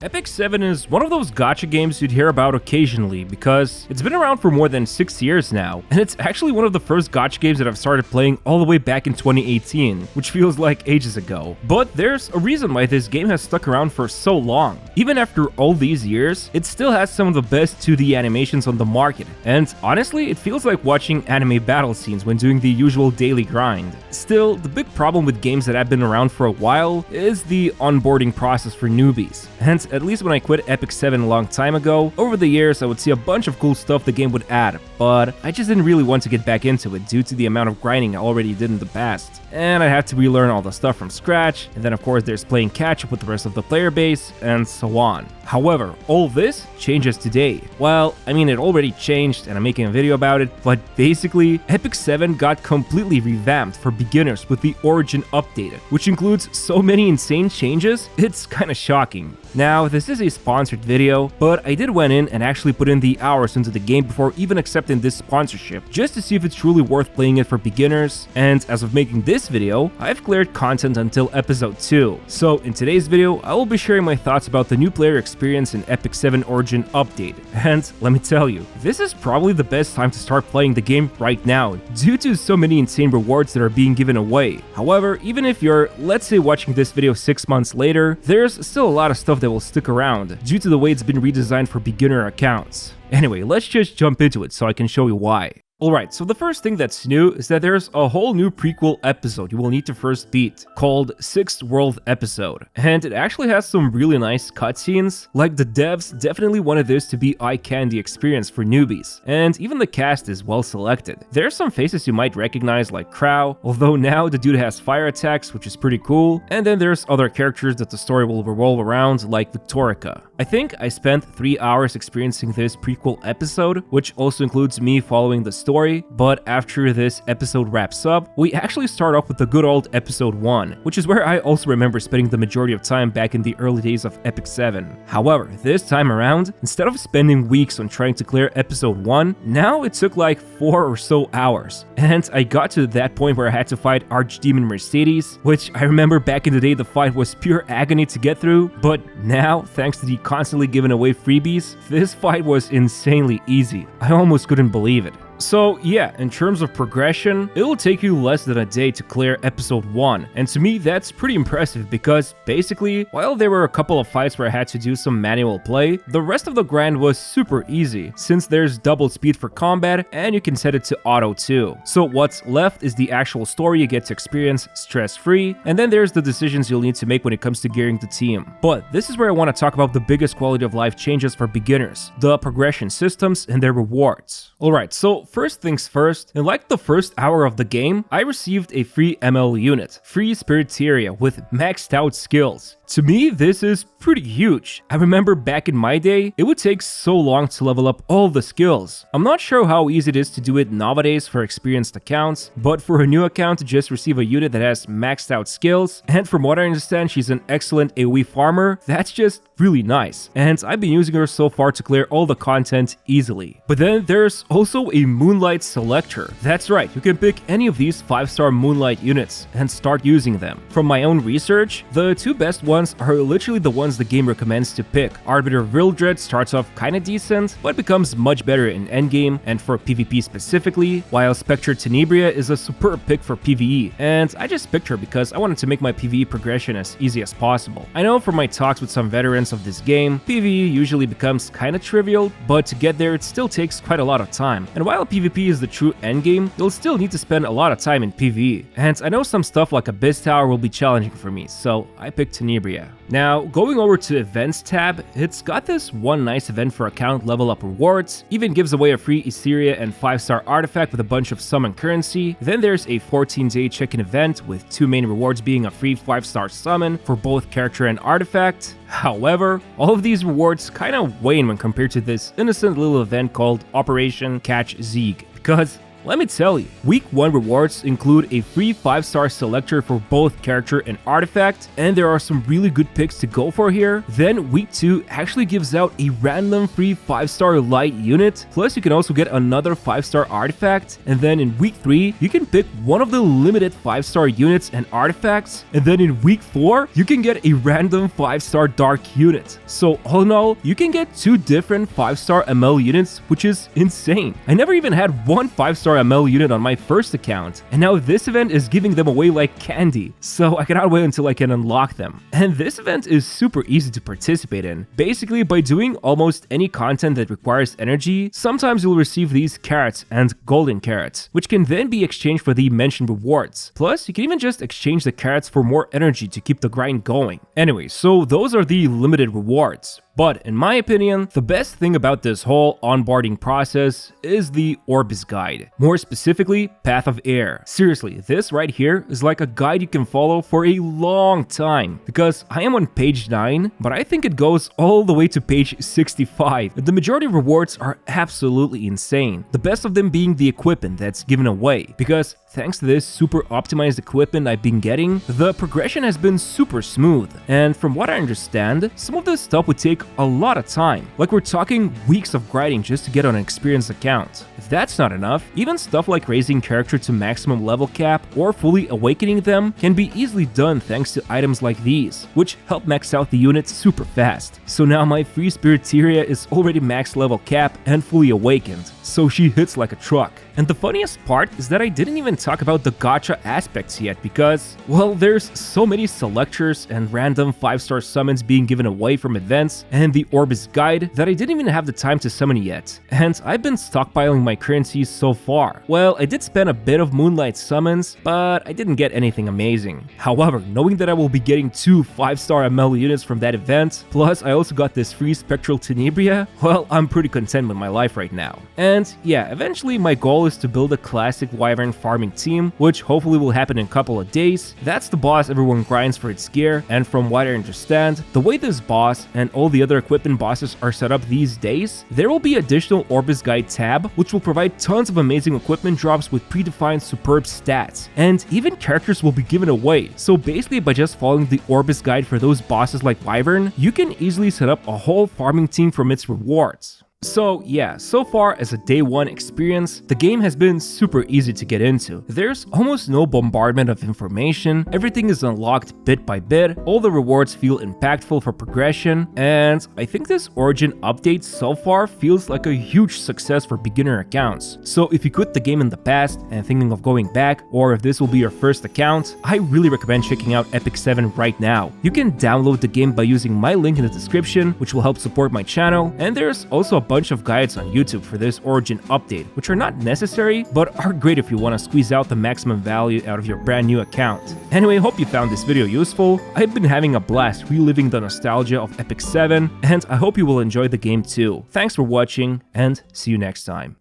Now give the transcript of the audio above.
Epic 7 is one of those gacha games you'd hear about occasionally because it's been around for more than 6 years now, and it's actually one of the first gacha games that I've started playing all the way back in 2018, which feels like ages ago. But there's a reason why this game has stuck around for so long. Even after all these years, it still has some of the best 2D animations on the market, and honestly, it feels like watching anime battle scenes when doing the usual daily grind. Still, the big problem with games that have been around for a while is the onboarding process for newbies, and at least when I quit Epic 7 a long time ago, over the years I would see a bunch of cool stuff the game would add, but I just didn't really want to get back into it due to the amount of grinding I already did in the past. And I'd have to relearn all the stuff from scratch, and then of course there's playing catch up with the rest of the player base, and so on. However, all this changes today. Well, I mean, it already changed and I'm making a video about it, but basically, Epic 7 got completely revamped for beginners with the Origin updated, which includes so many insane changes, it's kinda shocking. Now, this is a sponsored video, but I did went in and actually put in the hours into the game before even accepting this sponsorship, just to see if it's truly worth playing it for beginners, and as of making this video, I've cleared content until episode 2. So in today's video, I will be sharing my thoughts about the new player experience in Epic 7 Origin update, and let me tell you, this is probably the best time to start playing the game right now, due to so many insane rewards that are being given away. However, even if you're, let's say, watching this video 6 months later, there's still a lot of stuff that will stick around, due to the way it's been redesigned for beginner accounts. Anyway, let's just jump into it so I can show you why. Alright, so the first thing that's new is that there's a whole new prequel episode you will need to first beat, called Sixth World Episode. And it actually has some really nice cutscenes, like the devs definitely wanted this to be eye candy experience for newbies, and even the cast is well selected. There's some faces you might recognize like Crow, although now the dude has fire attacks, which is pretty cool, and then there's other characters that the story will revolve around, like Victorica. I think I spent 3 hours experiencing this prequel episode, which also includes me following the story, but after this episode wraps up, we actually start off with the good old episode 1, which is where I also remember spending the majority of time back in the early days of Epic 7. However, this time around, instead of spending weeks on trying to clear episode 1, now it took like 4 or so hours, and I got to that point where I had to fight Archdemon Mercedes, which I remember back in the day the fight was pure agony to get through, but now, thanks to the constantly giving away freebies, this fight was insanely easy. I almost couldn't believe it. So yeah, in terms of progression, it'll take you less than a day to clear episode 1, and to me that's pretty impressive because basically, while there were a couple of fights where I had to do some manual play, the rest of the grind was super easy, since there's double speed for combat and you can set it to auto too. So what's left is the actual story you get to experience stress-free, and then there's the decisions you'll need to make when it comes to gearing the team. But this is where I want to talk about the biggest quality of life changes for beginners, the progression systems and their rewards. Alright, so first things first, in like the first hour of the game, I received a free ML unit, Free Spiriteria, with maxed out skills. To me, this is pretty huge. I remember back in my day, it would take so long to level up all the skills. I'm not sure how easy it is to do it nowadays for experienced accounts, but for a new account to just receive a unit that has maxed out skills, and from what I understand she's an excellent AoE farmer, that's just really nice. And I've been using her so far to clear all the content easily. But then there's also a Moonlight Selector. That's right, you can pick any of these 5-star Moonlight units and start using them. From my own research, the two best ones are literally the ones the game recommends to pick. Arbiter Vildred starts off kinda decent, but becomes much better in endgame and for PvP specifically, while Spectre Tenebria is a superb pick for PvE, and I just picked her because I wanted to make my PvE progression as easy as possible. I know from my talks with some veterans of this game, PvE usually becomes kinda trivial, but to get there it still takes quite a lot of time, and while PvP is the true endgame, you'll still need to spend a lot of time in PvE, and I know some stuff like Abyss Tower will be challenging for me, so I picked Tenebria. Now, going over to Events tab, it's got this one nice event for account level up rewards, even gives away a free Etheria and 5-star artifact with a bunch of summon currency, then there's a 14-day check-in event with 2 main rewards being a free 5-star summon for both character and artifact. However, all of these rewards kinda wane when compared to this innocent little event called Operation Catch Zeeg, because Let me tell you, Week 1 rewards include a free 5-star selector for both character and artifact, and there are some really good picks to go for here. Then Week 2 actually gives out a random free 5-star light unit, plus you can also get another 5-star artifact, and then in Week 3 you can pick one of the limited 5-star units and artifacts, and then in Week 4 you can get a random 5-star dark unit. So all in all, you can get 2 different 5-star ML units, which is insane. I never even had one 5-star ML unit on my first account, and now this event is giving them away like candy, so I cannot wait until I can unlock them. And this event is super easy to participate in. Basically, by doing almost any content that requires energy, sometimes you'll receive these carrots and golden carrots, which can then be exchanged for the mentioned rewards. Plus, you can even just exchange the carrots for more energy to keep the grind going. Anyway, so those are the limited rewards. But in my opinion, the best thing about this whole onboarding process is the Orbis guide. More specifically, Path of Air. Seriously, this right here is like a guide you can follow for a long time, because I am on page 9, but I think it goes all the way to page 65. The majority of rewards are absolutely insane, the best of them being the equipment that's given away, because thanks to this super optimized equipment I've been getting, the progression has been super smooth, and from what I understand, some of this stuff would take a lot of time. Like we're talking weeks of grinding just to get on an experienced account. If that's not enough, even stuff like raising character to maximum level cap or fully awakening them can be easily done thanks to items like these, which help max out the units super fast. So now my free Spiriteria is already max level cap and fully awakened, so she hits like a truck. And the funniest part is that I didn't even talk about the gacha aspects yet because, well, there's so many selectors and random 5-star summons being given away from events and the Orbis guide that I didn't even have the time to summon yet. And I've been stockpiling my currencies so far. Well, I did spend a bit of Moonlight summons, but I didn't get anything amazing. However, knowing that I will be getting 2 5-star ML units from that event, plus I also got this free Spectral Tenebria, well, I'm pretty content with my life right now. And yeah, eventually my goal is to build a classic Wyvern farming team, which hopefully will happen in a couple of days. That's the boss everyone grinds for its gear, and from what I understand, the way this boss and all the other equipment bosses are set up these days, there will be additional Orbis Guide tab, which will provide tons of amazing equipment drops with predefined superb stats, and even characters will be given away. So basically, by just following the Orbis Guide for those bosses like Wyvern, you can easily set up a whole farming team from its rewards. So yeah, so far as a day 1 experience, the game has been super easy to get into. There's almost no bombardment of information, everything is unlocked bit by bit, all the rewards feel impactful for progression, and I think this Origin update so far feels like a huge success for beginner accounts. So if you quit the game in the past and thinking of going back, or if this will be your first account, I really recommend checking out Epic 7 right now. You can download the game by using my link in the description, which will help support my channel, and there's also a bunch of guides on YouTube for this Origin update, which are not necessary, but are great if you want to squeeze out the maximum value out of your brand new account. Anyway, hope you found this video useful. I've been having a blast reliving the nostalgia of Epic 7, and I hope you will enjoy the game too. Thanks for watching, and see you next time.